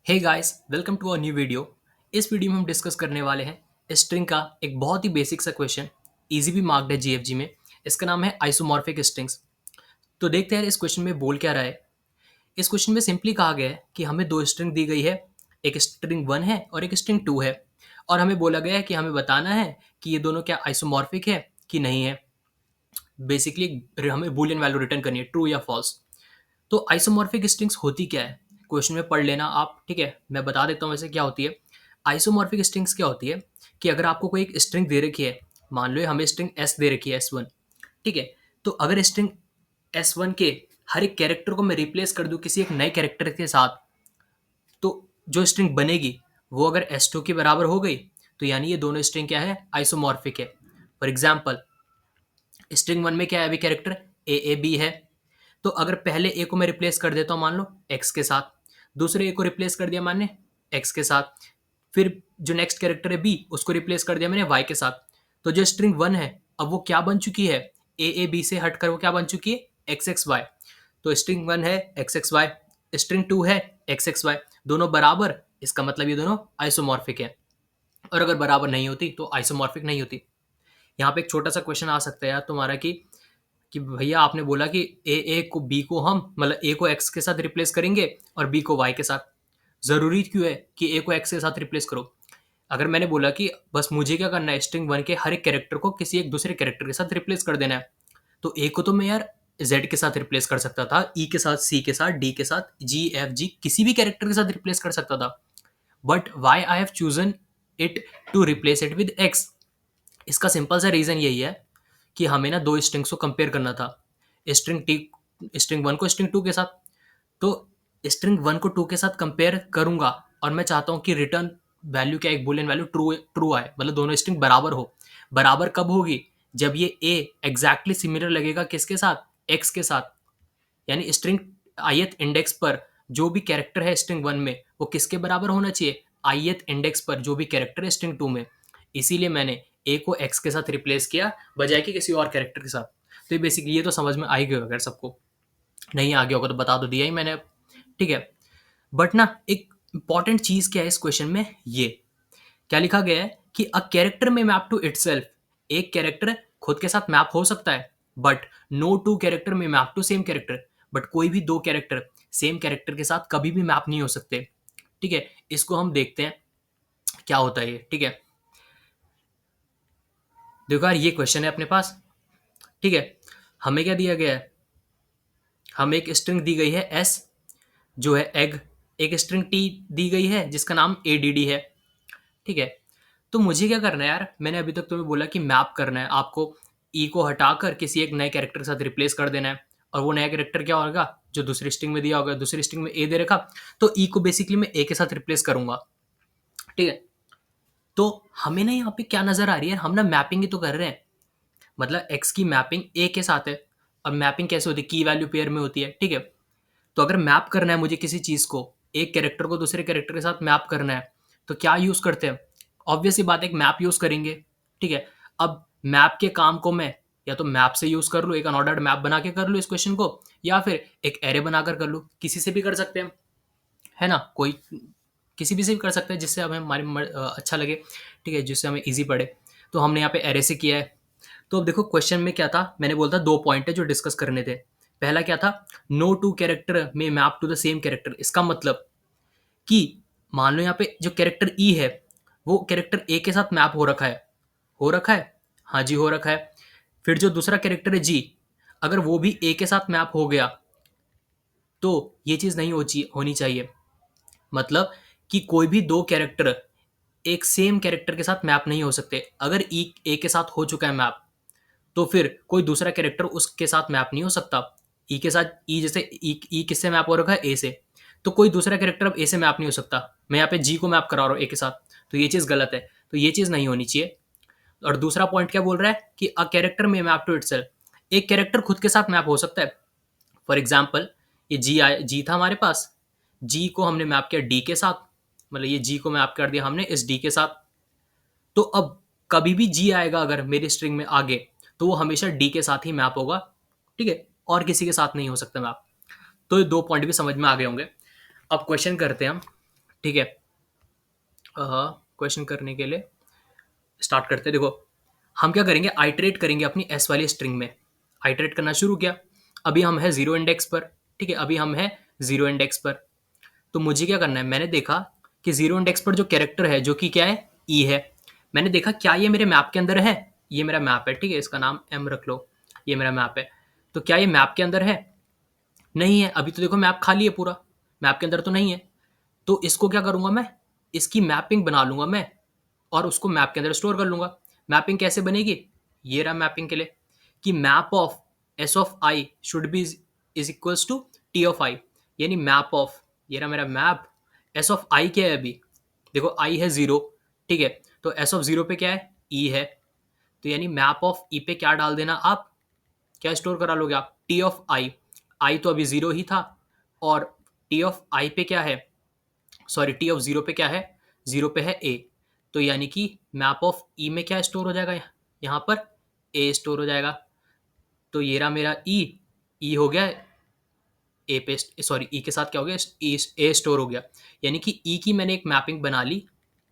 Hey guys, welcome to a new video. इस video में हम डिस्कस करने वाले हैं स्ट्रिंग का एक बहुत ही बेसिक सा क्वेश्चन। इजी भी मार्क्ड है जीएफजी में। इसका नाम है आइसोमॉर्फिक स्ट्रिंग्स। तो देखते हैं इस क्वेश्चन में बोल क्या रहा है। इस क्वेश्चन में सिंपली कहा गया है कि हमें दो स्ट्रिंग दी गई है। एक स्ट्रिंग वन है और एक स्ट्रिंग टू है। और हमें बोला गया है कि हमें बताना है कि ये दोनों क्या आइसोमॉर्फिक है कि नहीं है। बेसिकली हमें बूलियन वैल्यू रिटर्न करनी है, ट्रू या फॉल्स। तो आइसोमॉर्फिक स्ट्रिंग्स होती क्या है, क्वेश्चन में पढ़ लेना आप। ठीक है, मैं बता देता हूँ वैसे क्या होती है। आइसोमॉर्फिक स्ट्रिंग्स क्या होती है कि अगर आपको कोई एक स्ट्रिंग दे रखी है, मान लो हमें स्ट्रिंग एस दे रखी है, S1। ठीक है, तो अगर स्ट्रिंग S1 के हर एक कैरेक्टर को मैं रिप्लेस कर दूं किसी एक नए कैरेक्टर के साथ, तो जो स्ट्रिंग बनेगी वो अगर S2 के बराबर हो गई तो यानी ये दोनों स्ट्रिंग क्या है, आइसोमॉर्फिक है। फॉर एग्जाम्पल, स्ट्रिंग वन में क्या है, अभी कैरेक्टर ए बी है। तो अगर पहले ए को मैं रिप्लेस कर देता हूँ मान लो एक्स के साथ, दूसरे ए को रिप्लेस कर दिया मैंने एक्स के साथ, फिर जो नेक्स्ट कैरेक्टर है बी उसको रिप्लेस कर दिया मैंने वाई के साथ, तो जो स्ट्रिंग वन है अब वो क्या बन चुकी है, ए बी से हटकर वो क्या बन चुकी है, एक्स एक्स वाई। तो स्ट्रिंग वन है X X Y, string two है एक्स एक्स वाई, दोनों बराबर, इसका मतलब ये दोनों आइसोमॉर्फिक है। और अगर बराबर नहीं होती तो आइसोमॉर्फिक नहीं होती। यहाँ पे एक छोटा सा क्वेश्चन आ सकता है यार तुम्हारा कि भैया आपने बोला कि ए को बी को हम मतलब ए को एक्स के साथ रिप्लेस करेंगे और बी को वाई के साथ। जरूरी क्यों है कि ए को एक्स के साथ रिप्लेस करो। अगर मैंने बोला कि बस मुझे क्या करना है, स्ट्रिंग वन के हर एक कैरेक्टर को किसी एक दूसरे कैरेक्टर के साथ रिप्लेस कर देना है, तो ए को तो मैं यार जेड के साथ रिप्लेस कर सकता था, ई के साथ, सी के साथ, डी के साथ, जी एफ जी किसी भी कैरेक्टर के साथ रिप्लेस कर सकता था। But why I have chosen it to replace it with X. इसका सिंपल सा रीजन यही है कि हमें ना दो स्ट्रिंग्स को कंपेयर करना था, स्ट्रिंग टी स्ट्रिंग वन को स्ट्रिंग टू के साथ। तो स्ट्रिंग वन को टू के साथ कंपेयर करूंगा और मैं चाहता हूं कि रिटर्न वैल्यू क्या, एक बुलियन वैल्यू ट्रू ट्रू आए, मतलब दोनों स्ट्रिंग बराबर हो। बराबर कब होगी, जब ये ए एग्जैक्टली सिमिलर लगेगा किसके साथ, एक्स के साथ। यानी स्ट्रिंग ith इंडेक्स पर जो भी कैरेक्टर है स्ट्रिंग वन में वो किसके बराबर होना चाहिए, ith इंडेक्स पर जो भी कैरेक्टर है स्ट्रिंग टू में। इसीलिए मैंने ए को एक्स के साथ रिप्लेस किया बजाय कि किसी और कैरेक्टर के साथ। तो ये बेसिकली ये तो समझ में आ ही गया अगर सबको, नहीं आ गया होगा तो बता दो, दिया ही मैंने। ठीक है, बट ना एक इंपॉर्टेंट चीज क्या है इस क्वेश्चन में, ये क्या लिखा गया है कि अ कैरेक्टर में मैप टू इटसेल्फ, एक कैरेक्टर खुद के साथ मैप हो सकता है, बट नो टू कैरेक्टर में map to same character. But कोई भी दो कैरेक्टर सेम कैरेक्टर के साथ कभी भी मैप नहीं हो सकते। ठीक है, इसको हम देखते हैं क्या होता है ये। ठीक है, देखो यार ये क्वेश्चन है अपने पास। ठीक है, हमें क्या दिया गया है, हमें एक स्ट्रिंग दी गई है एस जो है एग, एक स्ट्रिंग टी दी गई है जिसका नाम ADD है। ठीक है, तो मुझे क्या करना है यार, मैंने अभी तक तुम्हें बोला कि मैप करना है आपको, ई को हटाकर किसी एक नए कैरेक्टर के साथ रिप्लेस कर देना है। और वो नया कैरेक्टर क्या होगा, जो दूसरी स्ट्रिंग में दिया होगा, दूसरी स्ट्रिंग में ए दे रखा, तो ई को बेसिकली मैं ए के साथ रिप्लेस करूंगा। ठीक है, तो हमें ना यहाँ पे क्या नजर आ रही है, हम ना मैपिंग ही तो कर रहे हैं, मतलब एक्स की मैपिंग ए के साथ है। अब मैपिंग कैसे होती है, की वैल्यू पेयर में होती है। ठीक है, तो अगर मैप करना है मुझे किसी चीज को, एक कैरेक्टर को दूसरे कैरेक्टर के साथ मैप करना है, तो क्या यूज करते हैं, ऑब्वियस सी बात है एक मैप यूज करेंगे। ठीक है, अब मैप के काम को मैं या तो मैप से यूज कर लूँ, एक अनऑर्डर्ड मैप बना के कर लूँ इस क्वेश्चन को, या फिर एक एरे बनाकर कर लूँ, किसी से भी कर सकते हैं, है ना, कोई किसी भी से भी कर सकते हैं जिससे हमें अच्छा लगे। ठीक है, जिससे हमें इजी पड़े। तो हमने यहाँ पे एरे से किया है। तो अब देखो क्वेश्चन में क्या था, मैंने बोला था दो पॉइंट है जो डिस्कस करने थे। पहला क्या था, नो टू कैरेक्टर में map to the same character. इसका मतलब कि मान लो यहाँ पे जो कैरेक्टर ई है वो कैरेक्टर ए के साथ मैप हो रखा है, हो रखा है, हाँ जी हो रखा है। फिर जो दूसरा कैरेक्टर है जी, अगर वो भी ए के साथ मैप हो गया तो ये चीज नहीं होनी चाहिए। मतलब कि कोई भी दो कैरेक्टर एक सेम कैरेक्टर के साथ मैप नहीं हो सकते। अगर ई ए के साथ हो चुका है मैप तो फिर कोई दूसरा कैरेक्टर उसके साथ मैप नहीं हो सकता। ई के साथ ई, जैसे ई किससे मैप हो रखा है, ए से, तो कोई दूसरा कैरेक्टर अब ए से मैप नहीं हो सकता। मैं यहाँ पे जी को मैप करा रहा हूँ ए के साथ, तो ये चीज़ गलत है, तो ये चीज़ नहीं होनी चाहिए। और दूसरा पॉइंट क्या बोल रहा है कि अ कैरेक्टर में मैप टू इटसेल्फ, एक कैरेक्टर खुद के साथ मैप हो सकता है। फॉर एग्जाम्पल, ये जी था हमारे पास, जी को हमने मैप किया डी के साथ, मतलब ये जी को मैप कर दिया हमने इस डी के साथ। तो अब कभी भी जी आएगा अगर मेरी स्ट्रिंग में आगे, तो वो हमेशा डी के साथ ही मैप होगा। ठीक है, और किसी के साथ नहीं हो सकता मैप। तो ये दो पॉइंट भी समझ में आ गए होंगे। अब क्वेश्चन करते हैं हम। ठीक है, क्वेश्चन करने के लिए स्टार्ट करते हैं। देखो, हम क्या करेंगे, आइटरेट करेंगे अपनी एस वाली स्ट्रिंग में। आइटरेट करना शुरू किया। अभी हम है जीरो इंडेक्स पर। ठीक है, अभी हम है जीरो इंडेक्स पर। तो मुझे क्या करना है, मैंने देखा कि जीरो इंडेक्स पर जो कैरेक्टर है, जो कि क्या है, ई है। मैंने देखा क्या ये मेरे मैप के अंदर है। ये मेरा मैप है, ठीक है, इसका नाम एम रख लो। ये मेरा मैप है। तो क्या ये मैप के अंदर है? नहीं है। अभी तो देखो मैप खाली है पूरा, मैप के अंदर तो नहीं है। तो इसको क्या करूंगा मैं, इसकी मैपिंग बना लूंगा मैं, और उसको मैप के अंदर स्टोर कर लूंगा। मैपिंग कैसे बनेगी, ये रहा मैपिंग के लिए, कि map of S of I should be is equals to T of I. यानी मैप ऑफ, ये रहा मेरा मैप, एस ऑफ आई क्या है अभी, देखो आई है जीरो। ठीक है, तो एस ऑफ जीरो पे क्या है, ई है। तो यानी मैप ऑफ ई पे क्या डाल देना आप, क्या स्टोर करा लोगे आप, टी ऑफ आई। आई तो अभी जीरो ही था, और टी ऑफ आई पे क्या है, सॉरी टी ऑफ जीरो पे क्या है, जीरो पे है ए। तो यानी कि मैप ऑफ ई में क्या स्टोर हो जाएगा, यहाँ पर ए स्टोर हो जाएगा। तो ये रहा मेरा ई, ई हो गया ए पे, सॉरी ई के साथ क्या हो गया, ए स्टोर हो गया। यानी कि ई की मैंने एक मैपिंग बना ली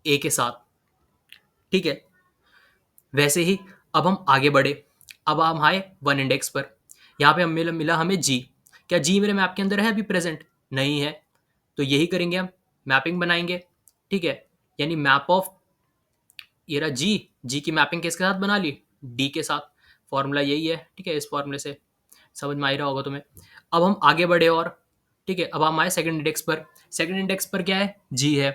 ए के साथ। ठीक है, वैसे ही अब हम आगे बढ़े। अब हम आए वन इंडेक्स पर। यहाँ पे हम मिला मिला हमें जी। क्या जी मेरे मैप के अंदर है अभी प्रेजेंट? नहीं है। तो यही करेंगे हम, मैपिंग बनाएंगे। ठीक है, यानी मैप ऑफ, ये रहा जी, जी की मैपिंग किसके साथ बना ली, डी के साथ। फॉर्मूला यही है, ठीक है, इस फॉर्मूले से समझ में आ ही रहा होगा तुम्हें। अब हम आगे बढ़े और, ठीक है, अब हम आए सेकंड इंडेक्स पर। सेकंड इंडेक्स पर क्या है, जी है।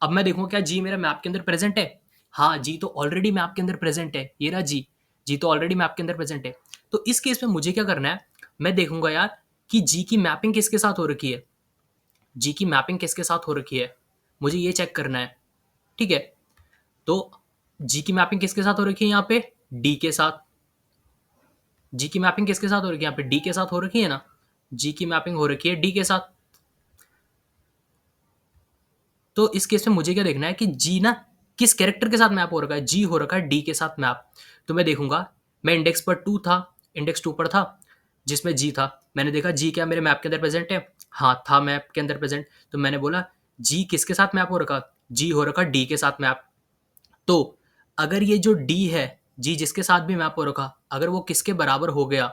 अब मैं देखूंगा क्या जी मेरा मैप के अंदर प्रेजेंट है। हाँ, जी तो ऑलरेडी मैप के अंदर प्रेजेंट है, ये रहा जी, जी तो ऑलरेडी मैप के अंदर प्रेजेंट है। तो इस केस में मुझे क्या करना है, मैं देखूंगा यार कि जी की मैपिंग किसके साथ हो रखी है, जी की मैपिंग किसके साथ हो रखी है, मुझे ये चेक करना है। ठीक है, तो जी की मैपिंग किसके साथ हो रखी है, यहाँ पे डी के साथ। जी की मैपिंग किसके साथ हो रखी है, यहाँ पे डी के साथ हो रखी है ना, जी की मैपिंग हो रखी है डी के साथ। तो इस केस में मुझे क्या देखना है कि जी ना किस कैरेक्टर के साथ मैप हो रखा है, जी हो रखा है डी के साथ मैप। तो मैं देखूंगा, मैं इंडेक्स पर टू था, इंडेक्स टू पर था जिसमें जी था। मैंने देखा जी क्या मेरे मैप के अंदर प्रेजेंट है, हाँ था मैप के अंदर प्रेजेंट। तो मैंने बोला जी किसके साथ मैप हो रखा, जी हो रखा डी के साथ मैप। तो अगर ये जो डी है, जी जिसके साथ भी मैप हो रखा, अगर वो किसके बराबर हो गया,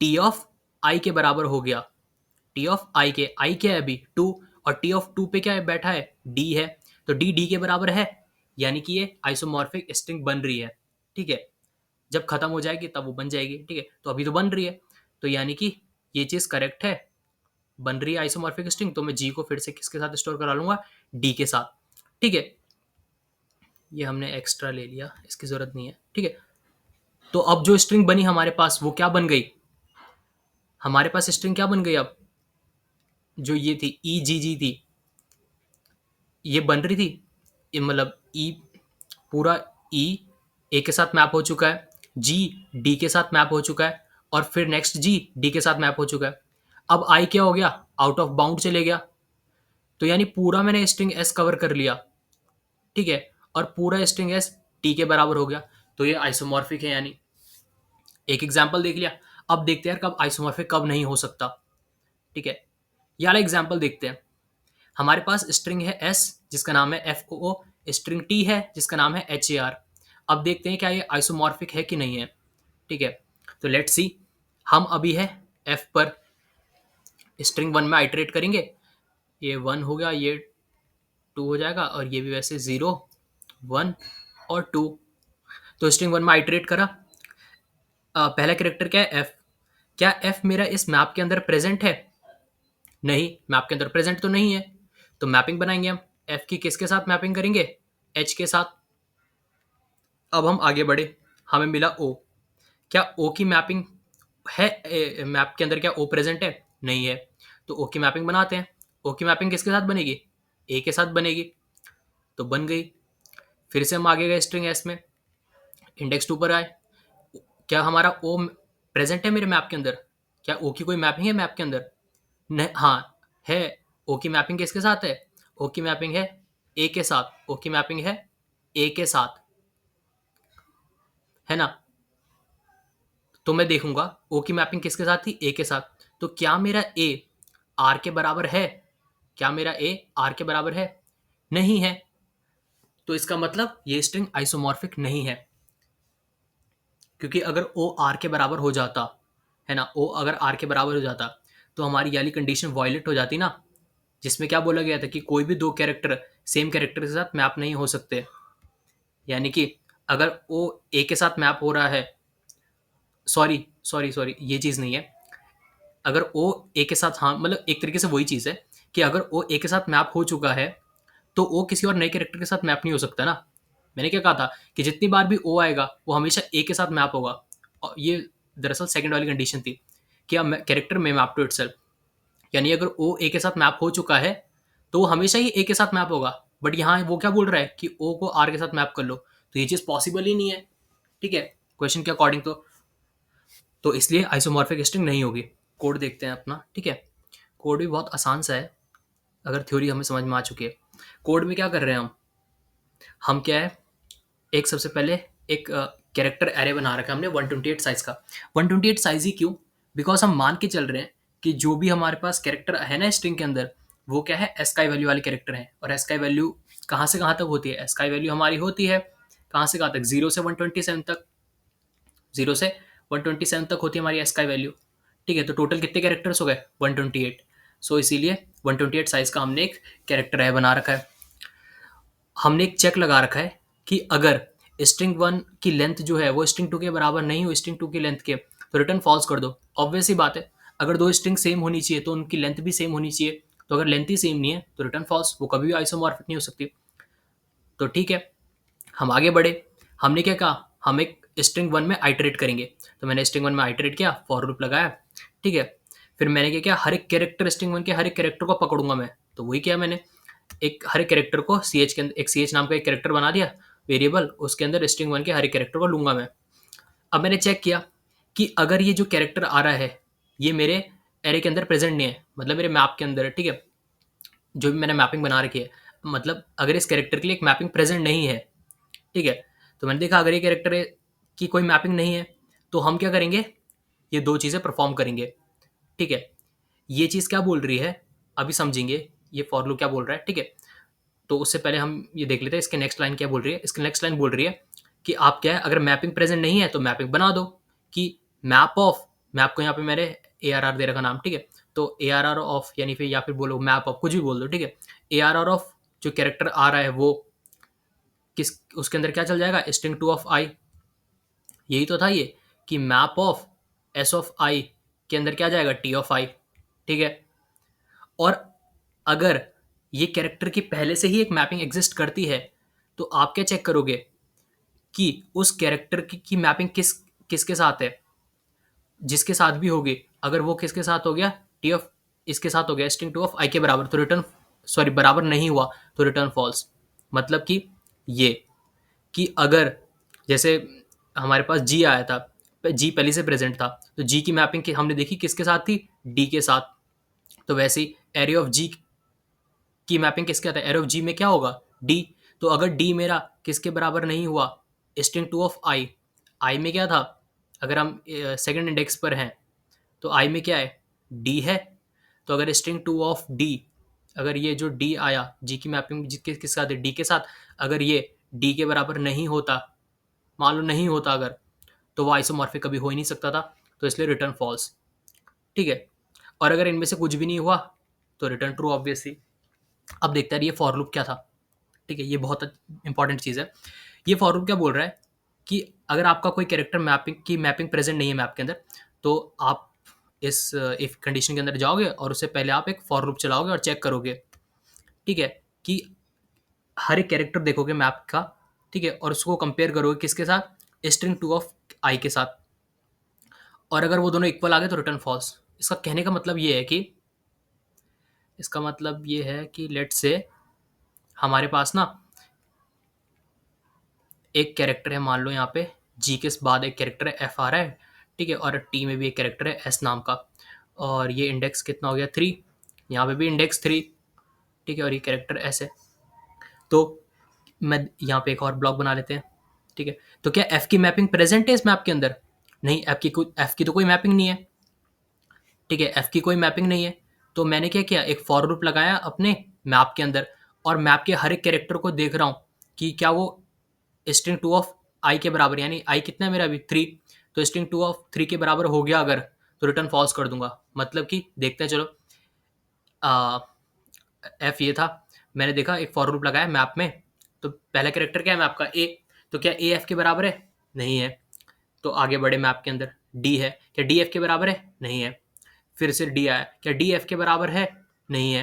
टी ऑफ आई के बराबर हो गया, टी ऑफ आई के, आई क्या है अभी टू, और टी ऑफ टू पे क्या है बैठा है, डी है। तो डी डी के बराबर है, यानी कि ये आइसोमॉर्फिक स्ट्रिंग बन रही है। ठीक है, जब खत्म हो जाएगी तब वो बन जाएगी। ठीक है, तो अभी तो बन रही है, तो यानी कि ये चीज करेक्ट है, बन रही है आइसोमॉर्फिक स्ट्रिंग। तो मैं जी को फिर से किसके साथ स्टोर करा लूंगा, डी के साथ। ठीक है, ये हमने एक्स्ट्रा ले लिया, इसकी जरूरत नहीं है। ठीक है, तो अब जो स्ट्रिंग बनी हमारे पास वो क्या बन गई, हमारे पास स्ट्रिंग क्या बन गई अब, जो ये थी ई जी जी थी, ये बन रही थी, ये मतलब ई, पूरा ई ए के साथ मैप हो चुका है, जी डी के साथ मैप हो चुका है, और फिर नेक्स्ट जी डी के साथ मैप हो चुका है। अब आई क्या हो गया, आउट ऑफ बाउंड चले गया। तो यानी पूरा मैंने स्ट्रिंग एस कवर कर लिया। ठीक है, और पूरा स्ट्रिंग एस टी के बराबर हो गया। तो ये आइसोमॉर्फिक है। यानी एक एग्जाम्पल देख लिया। अब देखते हैं यार कब आइसोमॉर्फिक कब नहीं हो सकता। ठीक है, यार एग्जाम्पल देखते हैं। हमारे पास स्ट्रिंग है एस जिसका नाम है एफ ओ, स्ट्रिंग टी है जिसका नाम है एच ए आर। अब देखते हैं क्या ये आइसोमॉर्फिक है कि नहीं है। ठीक है, तो लेट्स सी। हम अभी है एफ पर, स्ट्रिंग वन में आइटरेट करेंगे। ये वन हो गया, ये टू हो जाएगा, और ये भी वैसे जीरो, वन और टू। तो स्ट्रिंग वन में आइटरेट करा। पहला कैरेक्टर क्या है, एफ। क्या एफ मेरा इस मैप के अंदर प्रेजेंट है? नहीं, मैप के अंदर प्रेजेंट तो नहीं है। तो मैपिंग बनाएंगे हम, एफ की किसके साथ मैपिंग करेंगे, एच के साथ। अब हम आगे बढ़े, हमें मिला ओ। क्या ओ की मैपिंग है, मैप के अंदर क्या ओ प्रेजेंट है? नहीं है। तो ओ की मैपिंग बनाते हैं। ओ की मैपिंग किसके साथ बनेगी, ए के साथ बनेगी। तो बन गई। फिर से हम आगे गए स्ट्रिंग एस में, इंडेक्स टू पर आए। क्या हमारा ओ प्रेजेंट है मेरे मैप के अंदर? क्या ओ की कोई मैपिंग है मैप के अंदर? नहीं, हाँ है। ओ की मैपिंग किसके साथ है, ओ की मैपिंग है ए के साथ, ओ की मैपिंग है ए के साथ, है ना। तो मैं देखूंगा ओ की मैपिंग किसके साथ थी, ए के साथ। तो क्या मेरा ए आर के बराबर है? क्या मेरा ए आर के बराबर है? नहीं है। तो इसका मतलब ये स्ट्रिंग आइसोमॉर्फिक नहीं है, क्योंकि अगर ओ आर के बराबर हो जाता है ना, ओ अगर आर के बराबर हो जाता तो हमारी ये वाली कंडीशन वायलेट हो जाती ना, जिसमें क्या बोला गया था कि कोई भी दो कैरेक्टर सेम कैरेक्टर के साथ मैप नहीं हो सकते। यानी कि अगर ओ ए के साथ मैप हो रहा है, सॉरी सॉरी सॉरी, ये चीज़ नहीं है। अगर ओ ए के साथ, हाँ मतलब एक तरीके से वही चीज़ है कि अगर ओ ए के साथ मैप हो चुका है तो ओ किसी और नए कैरेक्टर के साथ मैप नहीं हो सकता ना। मैंने क्या कहा था कि जितनी बार भी ओ आएगा वो हमेशा ए के साथ मैप होगा। और ये दरअसल सेकंड वाली कंडीशन थी कि कैरेक्टर में मैप टू इटसेल्फ, यानी अगर ओ ए के साथ मैप हो चुका है तो वो हमेशा ही ए के साथ मैप होगा। बट यहाँ वो क्या बोल रहा है कि ओ को आर के साथ मैप कर लो, तो ये चीज़ पॉसिबल ही नहीं है। ठीक है, क्वेश्चन के अकॉर्डिंग तो इसलिए आइसोमॉर्फिक स्ट्रिंग नहीं होगी। कोड देखते हैं अपना। ठीक है, कोड भी बहुत आसान सा है अगर थ्योरी हमें समझ में आ चुकी है। कोड में क्या कर रहे हैं हम क्या है, एक सबसे पहले एक कैरेक्टर एरे बना रखा है हमने 128 साइज का। 128 साइज ही क्यों? बिकॉज हम मान के चल रहे हैं कि जो भी हमारे पास कैरेक्टर है ना स्ट्रिंग के अंदर, वो क्या है, एस्काई वैल्यू वाले कैरेक्टर हैं। और एस्काई वैल्यू कहाँ से कहाँ तक होती है? एस्काई वैल्यू हमारी होती है कहाँ से कहाँ तक? 0 से 127 तक। 0 से 127 तक होती है हमारी एस्काई वैल्यू। ठीक है, तो टोटल कितने कैरेक्टर्स हो गए? 128। सो इसीलिए 128 साइज का हमने एक कैरेक्टर है बना रखा है। हमने एक चेक लगा रखा है कि अगर स्ट्रिंग वन की लेंथ जो है वो स्ट्रिंग टू के बराबर नहीं हो स्ट्रिंग टू की लेंथ के, तो रिटर्न फॉल्स कर दो। ऑब्वियस ही बात है, अगर दो स्ट्रिंग सेम होनी चाहिए तो उनकी लेंथ भी सेम होनी चाहिए। तो अगर लेंथ ही सेम नहीं है तो रिटर्न फॉल्स, वो कभी भी आइसोमॉर्फिक नहीं हो सकती। तो ठीक है, हम आगे बढ़े। हमने क्या कहा, हम एक स्ट्रिंग वन में आइटरेट करेंगे। तो मैंने स्ट्रिंग वन में आइटरेट किया, फॉर लूप लगाया। ठीक है, फिर मैंने क्या किया, हर एक कैरेक्टर स्ट्रिंग वन के हर एक कैरेक्टर को पकड़ूंगा मैं। तो वही किया मैंने, एक हर एक कैरेक्टर को सी एच के अंदर, एक सी एच नाम का एक कैरेक्टर बना दिया वेरिएबल, उसके अंदर स्ट्रिंग वन के हर एक कैरेक्टर को लूंगा मैं। अब मैंने चेक किया कि अगर ये जो कैरेक्टर आ रहा है ये मेरे एरे के अंदर प्रेजेंट नहीं है, मतलब मेरे मैप के अंदर है। ठीक है, जो भी मैंने मैपिंग बना रखी है, मतलब अगर इस कैरेक्टर के लिए एक मैपिंग प्रेजेंट नहीं है। ठीक है, तो मैंने देखा अगर ये कैरेक्टर की कोई मैपिंग नहीं है तो हम क्या करेंगे, ये दो चीज़ें परफॉर्म करेंगे। ठीक है, ये चीज़ क्या बोल रही है अभी समझेंगे, ये फॉर लूप क्या बोल रहा है। ठीक है, तो उससे पहले हम ये देख लेते हैं इसके नेक्स्ट लाइन क्या बोल रही है। इसके नेक्स्ट लाइन बोल रही है कि आप क्या है, अगर मैपिंग प्रेजेंट नहीं है तो मैपिंग बना दो कि मैप ऑफ, मैप को यहाँ पे मैंने ए आर आर दे रखा नाम। ठीक है, तो ए आर आर ऑफ यानी फिर या फिर बोलो मैप ऑफ, कुछ भी बोल दो। ठीक है, ए आर आर ऑफ जो कैरेक्टर आ रहा है वो किस, उसके अंदर क्या चल जाएगा, स्ट्रिंग टू ऑफ आई। यही तो था ये कि मैप ऑफ एस ऑफ आई के अंदर क्या जाएगा, टी ऑफ आई। ठीक है, और अगर ये कैरेक्टर की पहले से ही एक मैपिंग एग्जिस्ट करती है तो आप क्या चेक करोगे कि उस कैरेक्टर की मैपिंग किसके साथ है। जिसके साथ भी होगी, अगर वो किसके साथ हो गया, टी ऑफ इसके साथ हो गया स्ट्रिंग टू ऑफ आई के बराबर, तो रिटर्न, सॉरी बराबर नहीं हुआ तो रिटर्न फॉल्स। मतलब कि ये कि अगर जैसे हमारे पास जी आया था, जी पहले से प्रेजेंट था, तो जी की मैपिंग हमने देखी किसके साथ थी, डी के साथ। तो वैसे ही एरे ऑफ जी की मैपिंग किसके आता है, एरो ऑफ जी में क्या होगा, डी। तो अगर डी मेरा किसके बराबर नहीं हुआ, स्ट्रिंग टू ऑफ आई, आई में क्या था, अगर हम सेकंड इंडेक्स पर हैं तो आई में क्या है, डी है। तो अगर स्ट्रिंग टू ऑफ डी, अगर ये जो डी आया जी की मैपिंग किसके साथ है, डी के साथ, अगर ये डी के बराबर नहीं होता, मान लो नहीं होता अगर, तो वो आइसोमॉर्फिक कभी हो ही नहीं सकता था, तो इसलिए रिटर्न फॉल्स। ठीक है, और अगर इनमें से कुछ भी नहीं हुआ तो रिटर्न ट्रू ऑब्वियसली। अब देखते हैं ये फॉर लूप क्या था। ठीक है, ये बहुत इंपॉर्टेंट चीज़ है। ये फॉर लूप क्या बोल रहा है कि अगर आपका कोई कैरेक्टर मैपिंग की मैपिंग प्रेजेंट नहीं है मैप के अंदर, तो आप इस इफ कंडीशन के अंदर जाओगे और उससे पहले आप एक फॉर लूप चलाओगे और चेक करोगे। ठीक है, कि हर एक कैरेक्टर देखोगे मैप का। ठीक है, और उसको कंपेयर करोगे किसके साथ, स्ट्रिंग टू ऑफ आई के साथ, और अगर वो दोनों इक्वल आ गए तो रिटर्न फॉल्स। इसका कहने का मतलब ये है कि, इसका मतलब ये है कि लेट से हमारे पास ना एक कैरेक्टर है, मान लो यहाँ पे जी के बाद एक कैरेक्टर है एफ आ रहा है। ठीक है, और टी में भी एक कैरेक्टर है एस नाम का, और ये इंडेक्स कितना हो गया 3, यहाँ पे भी इंडेक्स 3। ठीक है, और ये कैरेक्टर एस है। तो मैं यहाँ पे एक और ब्लॉक बना लेते हैं। ठीक है, तो क्या एफ की मैपिंग प्रेजेंट है इस मैप के अंदर? नहीं, एफ की तो कोई मैपिंग नहीं है। ठीक है, एफ की कोई मैपिंग नहीं है, तो मैंने क्या किया, एक फॉर लूप लगाया अपने मैप के अंदर, और मैप के हर एक कैरेक्टर को देख रहा हूँ कि क्या वो स्ट्रिंग टू ऑफ आई के बराबर, यानी आई कितना है मेरा अभी 3, तो स्ट्रिंग टू ऑफ 3 के बराबर हो गया अगर, तो रिटर्न फॉल्स कर दूंगा। मतलब कि देखते हैं, चलो एफ ये था, मैंने देखा एक फॉर लूप लगाया मैप में, तो पहला कैरेक्टर क्या है मैप का, ए, तो क्या ए एफ के बराबर है, नहीं है। तो आगे बढ़े मैप के अंदर, डी है, क्या डी एफ के बराबर है, नहीं है। फिर से डी आया, क्या डी एफ के बराबर है, नहीं है।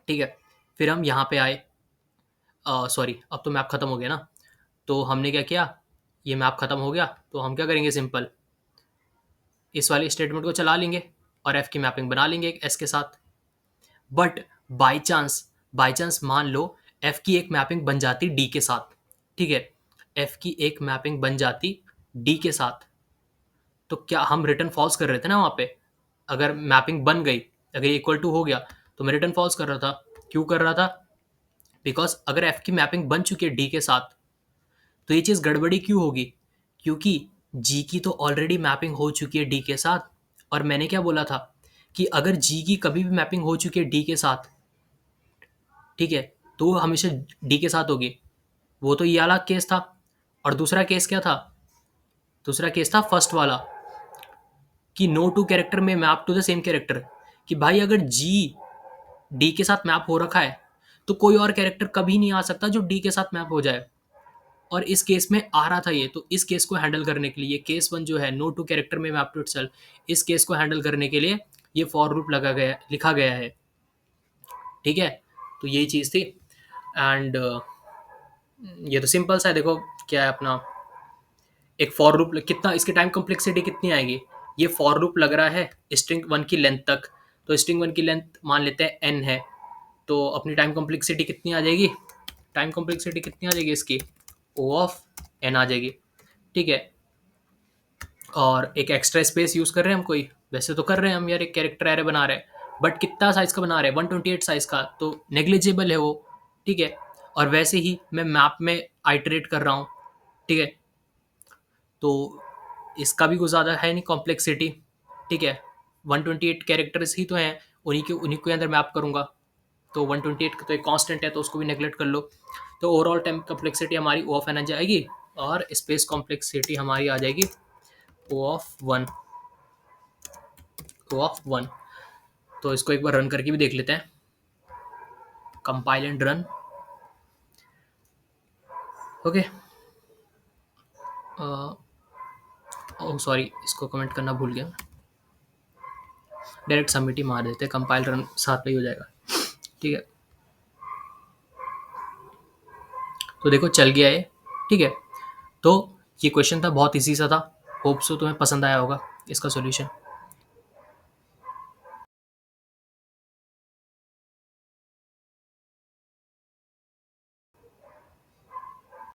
ठीक है, फिर हम यहाँ पे आए, सॉरी अब तो मैप खत्म हो गया ना, तो हमने क्या किया, ये मैप खत्म हो गया, तो हम क्या करेंगे, सिंपल इस वाले स्टेटमेंट को चला लेंगे और एफ की मैपिंग बना लेंगे एस के साथ। बट बाई चांस मान लो एफ की एक मैपिंग बन जाती डी के साथ, ठीक है, एफ की एक मैपिंग बन जाती डी के साथ, तो क्या हम रिटर्न फॉल्स कर रहे थे ना वहाँ पे, अगर मैपिंग बन गई, अगर इक्वल टू हो गया, तो मैं रिटर्न फॉल्स कर रहा था। क्यों कर रहा था, बिकॉज अगर एफ की मैपिंग बन चुकी है डी के साथ, तो ये चीज़ गड़बड़ी क्यों होगी, क्योंकि जी की तो ऑलरेडी मैपिंग हो चुकी है डी के साथ, और मैंने क्या बोला था कि अगर जी की कभी भी मैपिंग हो चुकी है डी के साथ, ठीक है, तो वो हमेशा डी के साथ होगी। वो तो ये वाला केस था, और दूसरा केस क्या था, दूसरा केस था फर्स्ट वाला, कि नो टू कैरेक्टर में map to the same character, कि भाई अगर जी डी के साथ मैप हो रखा है, तो कोई और कैरेक्टर कभी नहीं आ सकता जो डी के साथ मैप हो जाए। और इस केस में आ रहा था ये, तो इस केस को हैंडल करने के लिए, केस वन जो है नो टू कैरेक्टर में मैप टू इटसेल्फ, इस केस को हैंडल करने के लिए ये फॉर लूप लिखा गया है। ठीक है, तो यही चीज़ थी। एंड ये तो सिंपल सा है, देखो क्या है अपना, एक फॉर लूप कितना, इसकी टाइम कॉम्प्लेक्सिटी कितनी आएगी, ये फॉर लूप लग रहा है स्ट्रिंग वन की लेंथ तक, तो स्ट्रिंग वन की लेंथ मान लेते हैं एन है, तो अपनी टाइम कॉम्प्लेक्सिटी कितनी आ जाएगी, टाइम कॉम्प्लेक्सिटी कितनी आ जाएगी इसकी, ओ ऑफ एन आ जाएगी। ठीक है, और एक एक्स्ट्रा स्पेस यूज़ कर रहे हैं हम कोई, वैसे तो कर रहे हैं हम यार, एक कैरेक्टर एरे बना रहे हैं, बट कितना साइज़ का बना रहे हैं, 128 साइज़ का, तो नेग्लिजिबल है वो। ठीक है, और वैसे ही मैं मैप में आइटरेट कर रहा हूँ, ठीक है, तो इसका भी कुछ ज़्यादा है नहीं कॉम्प्लेक्सिटी। ठीक है, 128 कैरेक्टर्स ही तो हैं, उन्हीं के अंदर मैप करूँगा, तो 128 का तो एक कांस्टेंट है, तो उसको भी नेगलेक्ट कर लो, तो ओवरऑल टाइम कॉम्प्लेक्सिटी हमारी ओ ऑफ एन आ जाएगी, और स्पेस कॉम्प्लेक्सिटी हमारी आ जाएगी O of one, O of one. तो इसको एक बार रन करके भी देख लेते हैं, compile and run. Okay, oh sorry, इसको कमेंट करना भूल गया, डायरेक्ट सबमिट ही मार देते हैं, कंपाइल रन साथ में ही हो जाएगा। ठीक है, तो देखो चल गया है। ठीक है, तो ये क्वेश्चन था, बहुत इजी सा था, होप सो तुम्हें पसंद आया होगा इसका सॉल्यूशन।